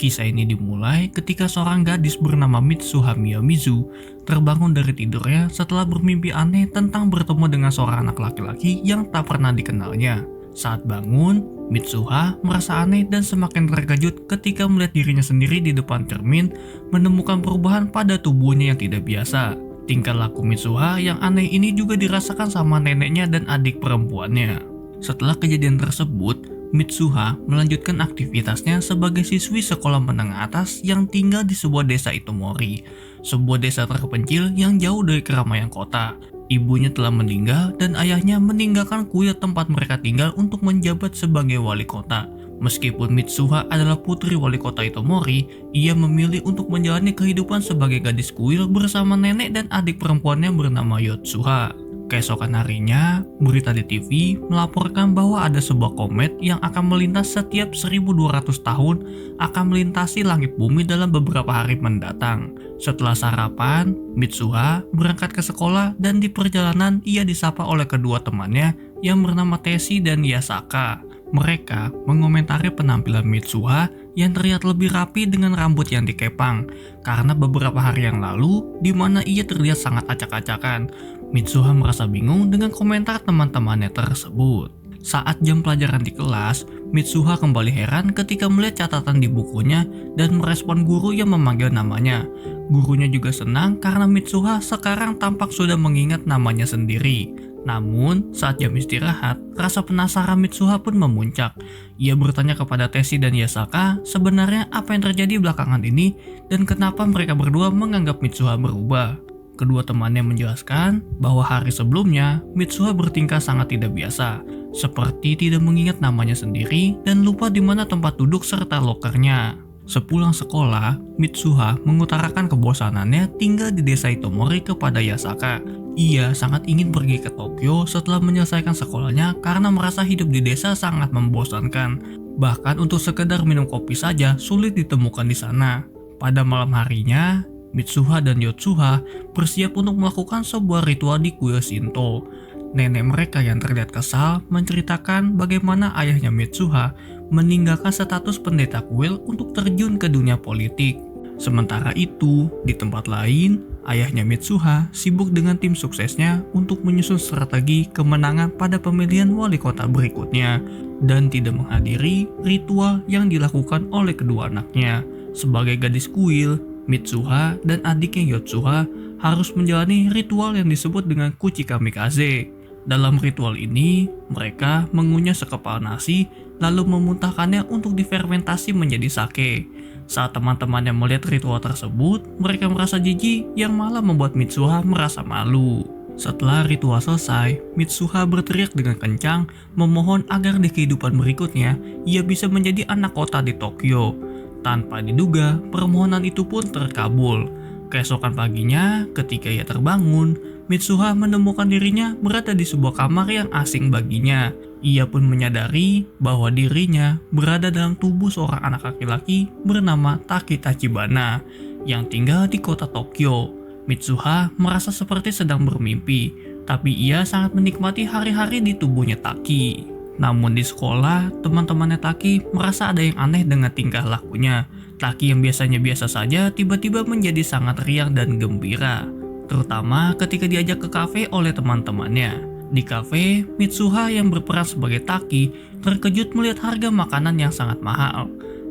Kisah ini dimulai ketika seorang gadis bernama Mitsuha Miyomizu terbangun dari tidurnya setelah bermimpi aneh tentang bertemu dengan seorang anak laki-laki yang tak pernah dikenalnya. Saat bangun, Mitsuha merasa aneh dan semakin terkejut ketika melihat dirinya sendiri di depan cermin menemukan perubahan pada tubuhnya yang tidak biasa. Tingkah laku Mitsuha yang aneh ini juga dirasakan sama neneknya dan adik perempuannya. Setelah kejadian tersebut, Mitsuha melanjutkan aktivitasnya sebagai siswi sekolah menengah atas yang tinggal di sebuah desa Itomori, sebuah desa terpencil yang jauh dari keramaian kota. Ibunya telah meninggal dan ayahnya meninggalkan kuil tempat mereka tinggal untuk menjabat sebagai wali kota. Meskipun Mitsuha adalah putri wali kota Itomori, ia memilih untuk menjalani kehidupan sebagai gadis kuil bersama nenek dan adik perempuannya bernama Yotsuha. Keesokan harinya, berita di TV melaporkan bahwa ada sebuah komet yang akan melintas setiap 1200 tahun akan melintasi langit bumi dalam beberapa hari mendatang. Setelah sarapan, Mitsuha berangkat ke sekolah dan di perjalanan ia disapa oleh kedua temannya yang bernama Teshi dan Yasaka. Mereka mengomentari penampilan Mitsuha yang terlihat lebih rapi dengan rambut yang dikepang karena beberapa hari yang lalu di mana ia terlihat sangat acak-acakan. Mitsuha merasa bingung dengan komentar teman-temannya tersebut. Saat jam pelajaran di kelas, Mitsuha kembali heran ketika melihat catatan di bukunya dan merespon guru yang memanggil namanya. Gurunya juga senang karena Mitsuha sekarang tampak sudah mengingat namanya sendiri. Namun, saat jam istirahat, rasa penasaran Mitsuha pun memuncak. Ia bertanya kepada Teshi dan Yasaka sebenarnya apa yang terjadi belakangan ini dan kenapa mereka berdua menganggap Mitsuha berubah. Kedua temannya menjelaskan bahwa hari sebelumnya Mitsuha bertingkah sangat tidak biasa, seperti tidak mengingat namanya sendiri dan lupa di mana tempat duduk serta lokernya. Sepulang sekolah, Mitsuha mengutarakan kebosanannya tinggal di desa Itomori kepada Yasaka. Ia sangat ingin pergi ke Tokyo setelah menyelesaikan sekolahnya karena merasa hidup di desa sangat membosankan. Bahkan untuk sekedar minum kopi saja sulit ditemukan di sana. Pada malam harinya, Mitsuha dan Yotsuha bersiap untuk melakukan sebuah ritual di kuil Shinto. Nenek mereka yang terlihat kesal menceritakan bagaimana ayahnya Mitsuha meninggalkan status pendeta kuil untuk terjun ke dunia politik. Sementara itu, di tempat lain, ayahnya Mitsuha sibuk dengan tim suksesnya untuk menyusun strategi kemenangan pada pemilihan wali kota berikutnya dan tidak menghadiri ritual yang dilakukan oleh kedua anaknya. Sebagai gadis kuil, Mitsuha dan adiknya Yotsuha harus menjalani ritual yang disebut dengan Kuchi Kamikaze. Dalam ritual ini, mereka mengunyah sekepal nasi lalu memuntahkannya untuk difermentasi menjadi sake. Saat teman-temannya melihat ritual tersebut, mereka merasa jijik yang malah membuat Mitsuha merasa malu. Setelah ritual selesai, Mitsuha berteriak dengan kencang memohon agar di kehidupan berikutnya ia bisa menjadi anak kota di Tokyo. Tanpa diduga, permohonan itu pun terkabul. Keesokan paginya, ketika ia terbangun, Mitsuha menemukan dirinya berada di sebuah kamar yang asing baginya. Ia pun menyadari bahwa dirinya berada dalam tubuh seorang anak laki-laki bernama Taki Tachibana yang tinggal di kota Tokyo. Mitsuha merasa seperti sedang bermimpi, tapi ia sangat menikmati hari-hari di tubuhnya Taki. Namun di sekolah, teman-temannya Taki merasa ada yang aneh dengan tingkah lakunya. Taki yang biasanya biasa saja tiba-tiba menjadi sangat riang dan gembira, terutama ketika diajak ke kafe oleh teman-temannya. Di kafe, Mitsuha yang berperan sebagai Taki terkejut melihat harga makanan yang sangat mahal.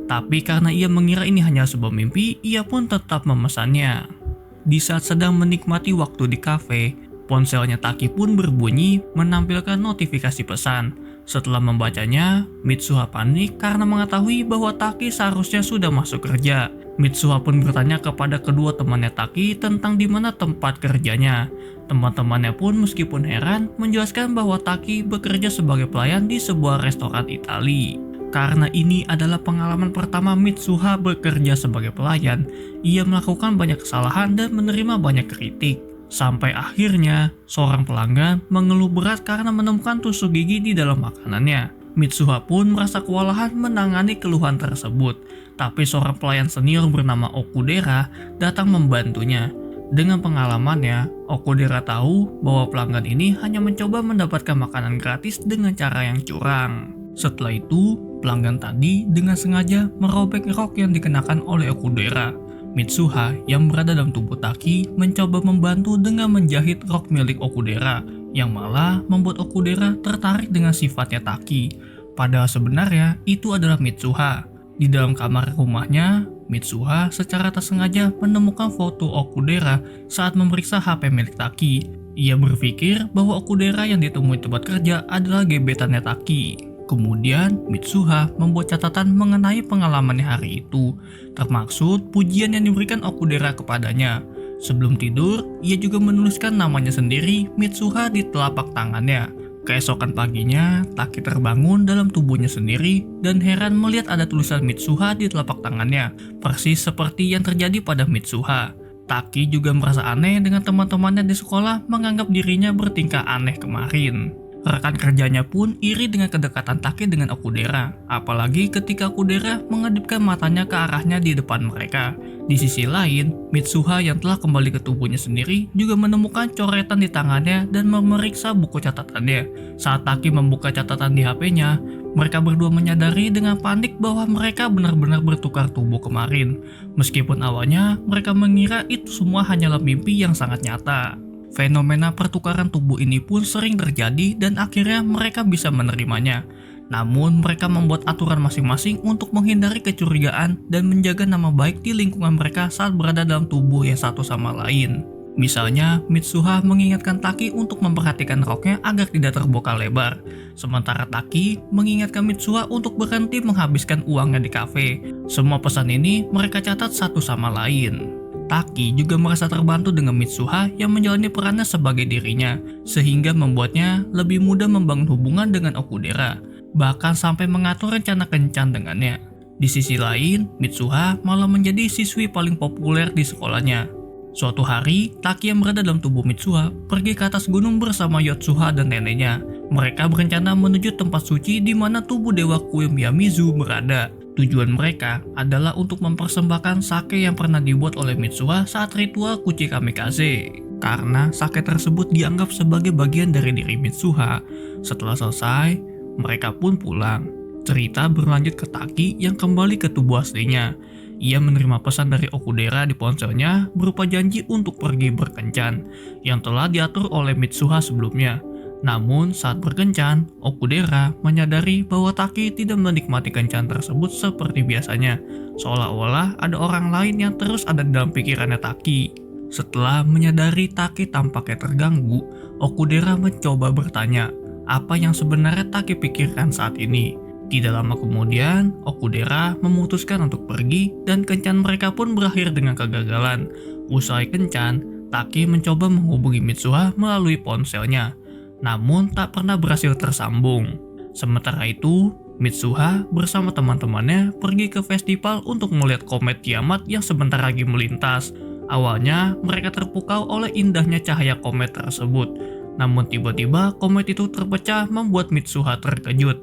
Tapi karena ia mengira ini hanya sebuah mimpi, ia pun tetap memesannya. Di saat sedang menikmati waktu di kafe, ponselnya Taki pun berbunyi menampilkan notifikasi pesan. Setelah membacanya, Mitsuha panik karena mengetahui bahwa Taki seharusnya sudah masuk kerja. Mitsuha pun bertanya kepada kedua temannya Taki tentang di mana tempat kerjanya. Teman-temannya pun meskipun heran menjelaskan bahwa Taki bekerja sebagai pelayan di sebuah restoran Italia. Karena ini adalah pengalaman pertama Mitsuha bekerja sebagai pelayan, ia melakukan banyak kesalahan dan menerima banyak kritik. Sampai akhirnya, seorang pelanggan mengeluh berat karena menemukan tusuk gigi di dalam makanannya. Mitsuha pun merasa kewalahan menangani keluhan tersebut, tapi seorang pelayan senior bernama Okudera datang membantunya. Dengan pengalamannya, Okudera tahu bahwa pelanggan ini hanya mencoba mendapatkan makanan gratis dengan cara yang curang. Setelah itu, Pelanggan tadi dengan sengaja merobek rok yang dikenakan oleh Okudera. Mitsuha yang berada dalam tubuh Taki mencoba membantu dengan menjahit rok milik Okudera, yang malah membuat Okudera tertarik dengan sifatnya Taki. Padahal sebenarnya itu adalah Mitsuha. Di dalam kamar rumahnya, Mitsuha secara tak sengaja menemukan foto Okudera saat memeriksa HP milik Taki. Ia berpikir bahwa Okudera yang ditemui tempat kerja adalah gebetannya Taki. Kemudian, Mitsuha membuat catatan mengenai pengalamannya hari itu, termaksud pujian yang diberikan Okudera kepadanya. Sebelum tidur, ia juga menuliskan namanya sendiri, Mitsuha, di telapak tangannya. Keesokan paginya, Taki terbangun dalam tubuhnya sendiri dan heran melihat ada tulisan Mitsuha di telapak tangannya, persis seperti yang terjadi pada Mitsuha. Taki juga merasa aneh dengan teman-temannya di sekolah menganggap dirinya bertingkah aneh kemarin. Rekan kerjanya pun iri dengan kedekatan Taki dengan Okudera, apalagi ketika Okudera mengedipkan matanya ke arahnya di depan mereka. Di sisi lain, Mitsuha yang telah kembali ke tubuhnya sendiri juga menemukan coretan di tangannya dan memeriksa buku catatannya. Saat Taki membuka catatan di HP-nya, mereka berdua menyadari dengan panik bahwa mereka benar-benar bertukar tubuh kemarin. Meskipun awalnya mereka mengira itu semua hanyalah mimpi yang sangat nyata. Fenomena pertukaran tubuh ini pun sering terjadi dan akhirnya mereka bisa menerimanya. Namun mereka membuat aturan masing-masing untuk menghindari kecurigaan dan menjaga nama baik di lingkungan mereka saat berada dalam tubuh yang satu sama lain. Misalnya, Mitsuha mengingatkan Taki untuk memperhatikan roknya agar tidak terbuka lebar. Sementara Taki mengingatkan Mitsuha untuk berhenti menghabiskan uangnya di kafe. Semua pesan ini mereka catat satu sama lain. Taki juga merasa terbantu dengan Mitsuha yang menjalani perannya sebagai dirinya, sehingga membuatnya lebih mudah membangun hubungan dengan Okudera, bahkan sampai mengatur rencana kencan dengannya. Di sisi lain, Mitsuha malah menjadi siswi paling populer di sekolahnya. Suatu hari, Taki yang berada dalam tubuh Mitsuha pergi ke atas gunung bersama Yotsuha dan neneknya. Mereka berencana menuju tempat suci di mana tubuh dewa kuil Miyamizu berada. Tujuan mereka adalah untuk mempersembahkan sake yang pernah dibuat oleh Mitsuha saat ritual Kuchi Kamikaze. Karena sake tersebut dianggap sebagai bagian dari diri Mitsuha. Setelah selesai, mereka pun pulang. Cerita berlanjut ke Taki yang kembali ke tubuh aslinya. Ia menerima pesan dari Okudera di ponselnya berupa janji untuk pergi berkencan yang telah diatur oleh Mitsuha sebelumnya. Namun saat berkencan, Okudera menyadari bahwa Taki tidak menikmati kencan tersebut seperti biasanya, seolah-olah ada orang lain yang terus ada dalam pikirannya Taki. Setelah menyadari Taki tampaknya terganggu, Okudera mencoba bertanya, apa yang sebenarnya Taki pikirkan saat ini. Tidak lama kemudian, Okudera memutuskan untuk pergi dan kencan mereka pun berakhir dengan kegagalan. Usai kencan, Taki mencoba menghubungi Mitsuha melalui ponselnya, namun tak pernah berhasil tersambung. Sementara itu, Mitsuha bersama teman-temannya pergi ke festival untuk melihat komet kiamat yang sebentar lagi melintas. Awalnya, mereka terpukau oleh indahnya cahaya komet tersebut. Namun tiba-tiba komet itu terpecah membuat Mitsuha terkejut.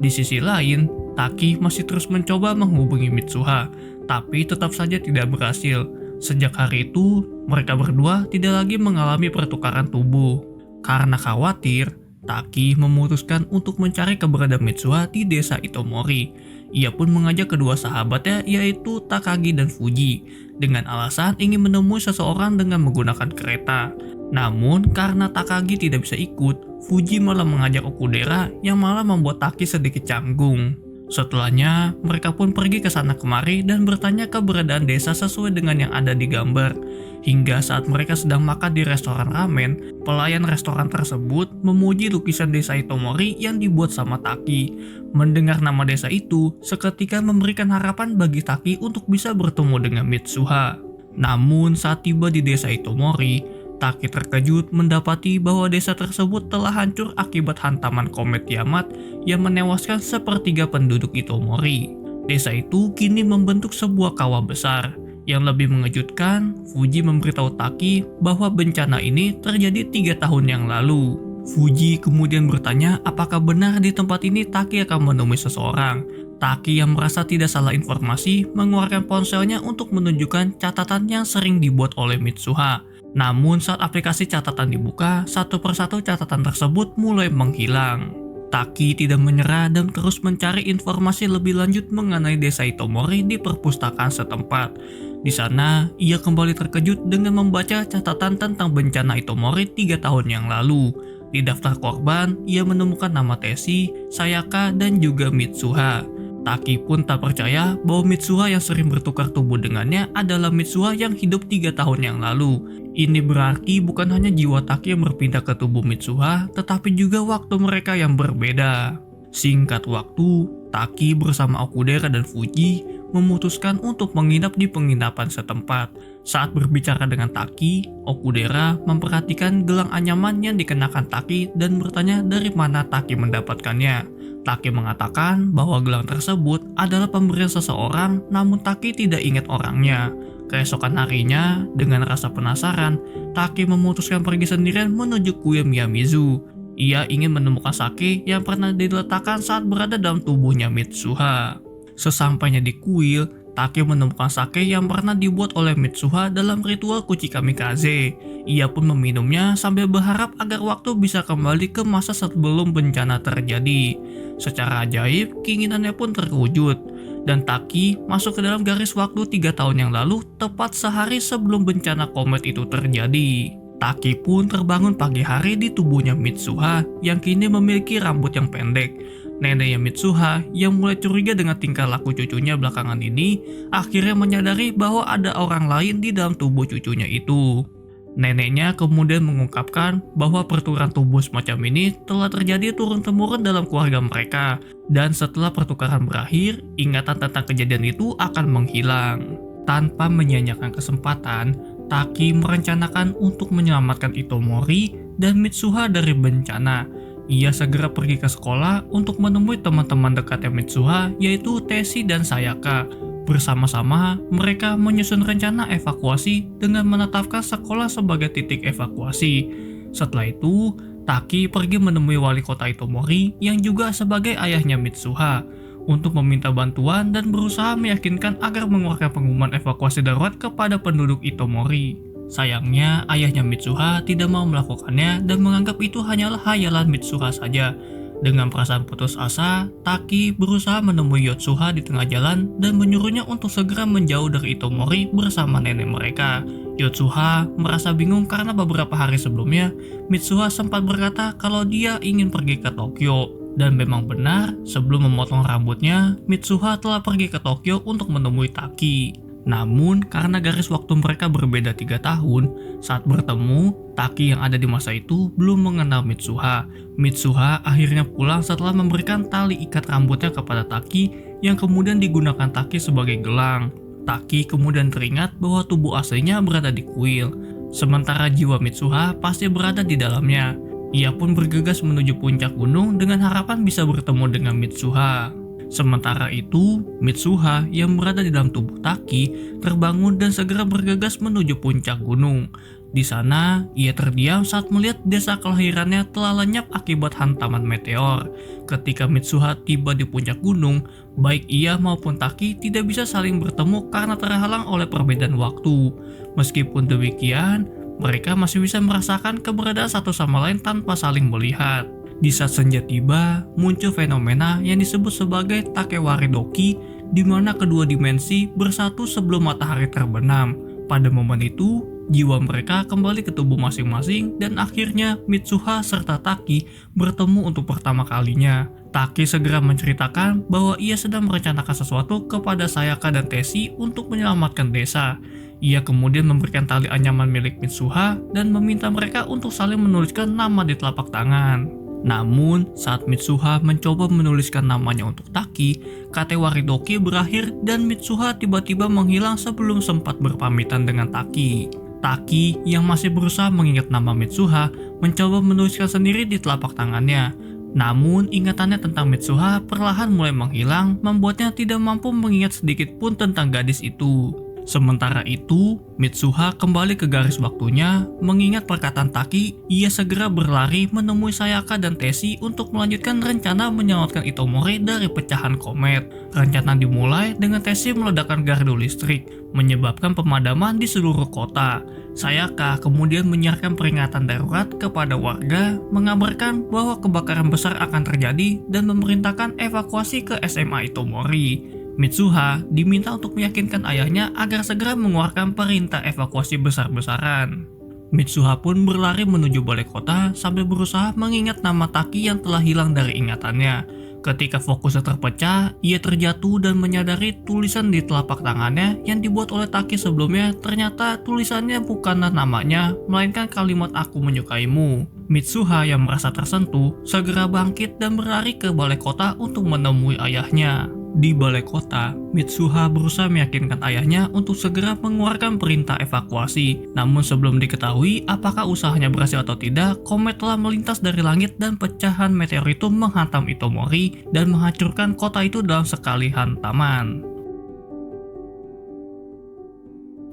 Di sisi lain, Taki masih terus mencoba menghubungi Mitsuha, tapi tetap saja tidak berhasil. Sejak hari itu, mereka berdua tidak lagi mengalami pertukaran tubuh. Karena khawatir, Taki memutuskan untuk mencari keberadaan Mitsuha di desa Itomori. Ia pun mengajak kedua sahabatnya yaitu Takagi dan Fuji dengan alasan ingin menemui seseorang dengan menggunakan kereta. Namun karena Takagi tidak bisa ikut, Fuji malah mengajak Okudera yang malah membuat Taki sedikit canggung. Setelahnya, mereka pun pergi ke sana kemari dan bertanya keberadaan desa sesuai dengan yang ada di gambar. Hingga saat mereka sedang makan di restoran ramen, pelayan restoran tersebut memuji lukisan desa Itomori yang dibuat sama Taki. Mendengar nama desa itu, seketika memberikan harapan bagi Taki untuk bisa bertemu dengan Mitsuha. Namun saat tiba di desa Itomori, Taki terkejut mendapati bahwa desa tersebut telah hancur akibat hantaman komet kiamat yang menewaskan sepertiga penduduk Itomori. Desa itu kini membentuk sebuah kawah besar. Yang lebih mengejutkan, Fuji memberitahu Taki bahwa bencana ini terjadi 3 tahun yang lalu. Fuji kemudian bertanya apakah benar di tempat ini Taki akan menemui seseorang. Taki yang merasa tidak salah informasi mengeluarkan ponselnya untuk menunjukkan catatan yang sering dibuat oleh Mitsuha. Namun saat aplikasi catatan dibuka, satu persatu catatan tersebut mulai menghilang. Taki tidak menyerah dan terus mencari informasi lebih lanjut mengenai desa Itomori di perpustakaan setempat. Di sana, ia kembali terkejut dengan membaca catatan tentang bencana Itomori 3 tahun yang lalu. Di daftar korban, ia menemukan nama Teshi, Sayaka, dan juga Mitsuha. Taki pun tak percaya bahwa Mitsuha yang sering bertukar tubuh dengannya adalah Mitsuha yang hidup 3 tahun yang lalu. Ini berarti bukan hanya jiwa Taki yang berpindah ke tubuh Mitsuha, tetapi juga waktu mereka yang berbeda. Singkat waktu, Taki bersama Okudera dan Fuji memutuskan untuk menginap di penginapan setempat. Saat berbicara dengan Taki, Okudera memperhatikan gelang anyaman yang dikenakan Taki dan bertanya dari mana Taki mendapatkannya. Taki mengatakan bahwa gelang tersebut adalah pemberian seseorang, namun Taki tidak ingat orangnya. Keesokan harinya, dengan rasa penasaran, Taki memutuskan pergi sendirian menuju kuil Miyamizu. Ia ingin menemukan sake yang pernah diletakkan saat berada dalam tubuhnya Mitsuha. Sesampainya di kuil, Taki menemukan sake yang pernah dibuat oleh Mitsuha dalam ritual Kuchi Kamikaze. Ia pun meminumnya sambil berharap agar waktu bisa kembali ke masa sebelum bencana terjadi. Secara ajaib, keinginannya pun terwujud. Dan Taki masuk ke dalam garis waktu 3 tahun yang lalu, tepat sehari sebelum bencana komet itu terjadi. Taki pun terbangun pagi hari di tubuhnya Mitsuha yang kini memiliki rambut yang pendek. Neneknya Mitsuha yang mulai curiga dengan tingkah laku cucunya belakangan ini akhirnya menyadari bahwa ada orang lain di dalam tubuh cucunya itu. Neneknya kemudian mengungkapkan bahwa pertukaran tubuh semacam ini telah terjadi turun-temurun dalam keluarga mereka, dan setelah pertukaran berakhir, ingatan tentang kejadian itu akan menghilang. Tanpa menyia-nyiakan kesempatan, Taki merencanakan untuk menyelamatkan Itomori dan Mitsuha dari bencana. Ia segera pergi ke sekolah untuk menemui teman-teman dekatnya Mitsuha, yaitu Teshi dan Sayaka. Bersama-sama, mereka menyusun rencana evakuasi dengan menetapkan sekolah sebagai titik evakuasi. Setelah itu, Taki pergi menemui wali kota Itomori yang juga sebagai ayahnya Mitsuha untuk meminta bantuan dan berusaha meyakinkan agar mengeluarkan pengumuman evakuasi darurat kepada penduduk Itomori. Sayangnya, ayahnya Mitsuha tidak mau melakukannya dan menganggap itu hanyalah hayalan Mitsuha saja. Dengan perasaan putus asa, Taki berusaha menemui Yotsuha di tengah jalan dan menyuruhnya untuk segera menjauh dari Itomori bersama nenek mereka. Yotsuha merasa bingung karena beberapa hari sebelumnya, Mitsuha sempat berkata kalau dia ingin pergi ke Tokyo. Dan memang benar, sebelum memotong rambutnya, Mitsuha telah pergi ke Tokyo untuk menemui Taki. Namun, karena garis waktu mereka berbeda 3 tahun, saat bertemu, Taki yang ada di masa itu belum mengenal Mitsuha. Mitsuha akhirnya pulang setelah memberikan tali ikat rambutnya kepada Taki yang kemudian digunakan Taki sebagai gelang. Taki kemudian teringat bahwa tubuh aslinya berada di kuil, sementara jiwa Mitsuha pasti berada di dalamnya. Ia pun bergegas menuju puncak gunung dengan harapan bisa bertemu dengan Mitsuha. Sementara itu, Mitsuha yang berada di dalam tubuh Taki terbangun dan segera bergegas menuju puncak gunung. Di sana, ia terdiam saat melihat desa kelahirannya telah lenyap akibat hantaman meteor. Ketika Mitsuha tiba di puncak gunung, baik ia maupun Taki tidak bisa saling bertemu karena terhalang oleh perbedaan waktu. Meskipun demikian, mereka masih bisa merasakan keberadaan satu sama lain tanpa saling melihat. Di saat senja tiba, muncul fenomena yang disebut sebagai Takewari Doki, di mana kedua dimensi bersatu sebelum matahari terbenam. Pada momen itu, jiwa mereka kembali ke tubuh masing-masing dan akhirnya Mitsuha serta Taki bertemu untuk pertama kalinya. Taki segera menceritakan bahwa ia sedang merencanakan sesuatu kepada Sayaka dan Teshi untuk menyelamatkan desa. Ia kemudian memberikan tali anyaman milik Mitsuha dan meminta mereka untuk saling menuliskan nama di telapak tangan. Namun, saat Mitsuha mencoba menuliskan namanya untuk Taki, Takewari Doki berakhir dan Mitsuha tiba-tiba menghilang sebelum sempat berpamitan dengan Taki. Taki yang masih berusaha mengingat nama Mitsuha mencoba menuliskan sendiri di telapak tangannya. Namun, ingatannya tentang Mitsuha perlahan mulai menghilang, membuatnya tidak mampu mengingat sedikit pun tentang gadis itu. Sementara itu, Mitsuha kembali ke garis waktunya. Mengingat perkataan Taki, ia segera berlari menemui Sayaka dan Teshi untuk melanjutkan rencana menyelamatkan Itomori dari pecahan komet. Rencana dimulai dengan Teshi meledakkan gardu listrik, menyebabkan pemadaman di seluruh kota. Sayaka kemudian menyiarkan peringatan darurat kepada warga, mengabarkan bahwa kebakaran besar akan terjadi dan memerintahkan evakuasi ke SMA Itomori. Mitsuha diminta untuk meyakinkan ayahnya agar segera mengeluarkan perintah evakuasi besar-besaran. Mitsuha pun berlari menuju balai kota sambil berusaha mengingat nama Taki yang telah hilang dari ingatannya. Ketika fokusnya terpecah, ia terjatuh dan menyadari tulisan di telapak tangannya yang dibuat oleh Taki sebelumnya. Ternyata tulisannya bukanlah namanya, melainkan kalimat "aku menyukaimu". Mitsuha yang merasa tersentuh segera bangkit dan berlari ke balai kota untuk menemui ayahnya. Di balai kota, Mitsuha berusaha meyakinkan ayahnya untuk segera mengeluarkan perintah evakuasi. Namun sebelum diketahui apakah usahanya berhasil atau tidak, komet telah melintas dari langit dan pecahan meteor itu menghantam Itomori dan menghancurkan kota itu dalam sekali hantaman.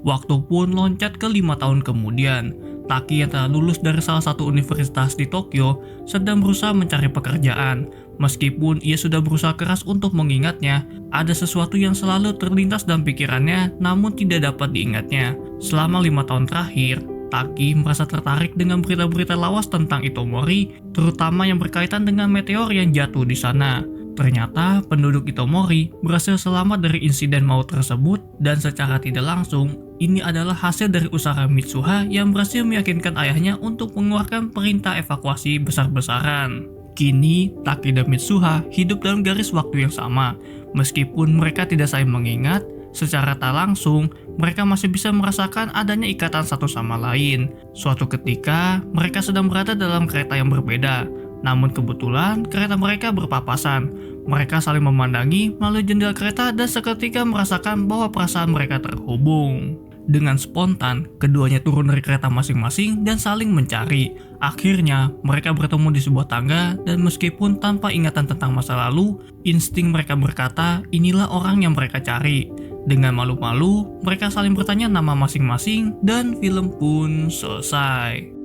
Waktu pun loncat ke 5 tahun kemudian. Taki yang telah lulus dari salah satu universitas di Tokyo sedang berusaha mencari pekerjaan. Meskipun ia sudah berusaha keras untuk mengingatnya, ada sesuatu yang selalu terlintas dalam pikirannya namun tidak dapat diingatnya. Selama 5 tahun terakhir, Taki merasa tertarik dengan berita-berita lawas tentang Itomori, terutama yang berkaitan dengan meteor yang jatuh di sana. Ternyata penduduk Itomori berhasil selamat dari insiden maut tersebut, dan secara tidak langsung ini adalah hasil dari usaha Mitsuha yang berhasil meyakinkan ayahnya untuk mengeluarkan perintah evakuasi besar-besaran. Kini, Taki dan Mitsuha hidup dalam garis waktu yang sama. Meskipun mereka tidak saling mengingat, secara tak langsung mereka masih bisa merasakan adanya ikatan satu sama lain. Suatu ketika, mereka sedang berada dalam kereta yang berbeda. Namun kebetulan kereta mereka berpapasan. Mereka saling memandangi melalui jendela kereta dan seketika merasakan bahwa perasaan mereka terhubung. Dengan spontan, keduanya turun dari kereta masing-masing dan saling mencari. Akhirnya, mereka bertemu di sebuah tangga dan meskipun tanpa ingatan tentang masa lalu, insting mereka berkata inilah orang yang mereka cari. Dengan malu-malu, mereka saling bertanya nama masing-masing dan film pun selesai.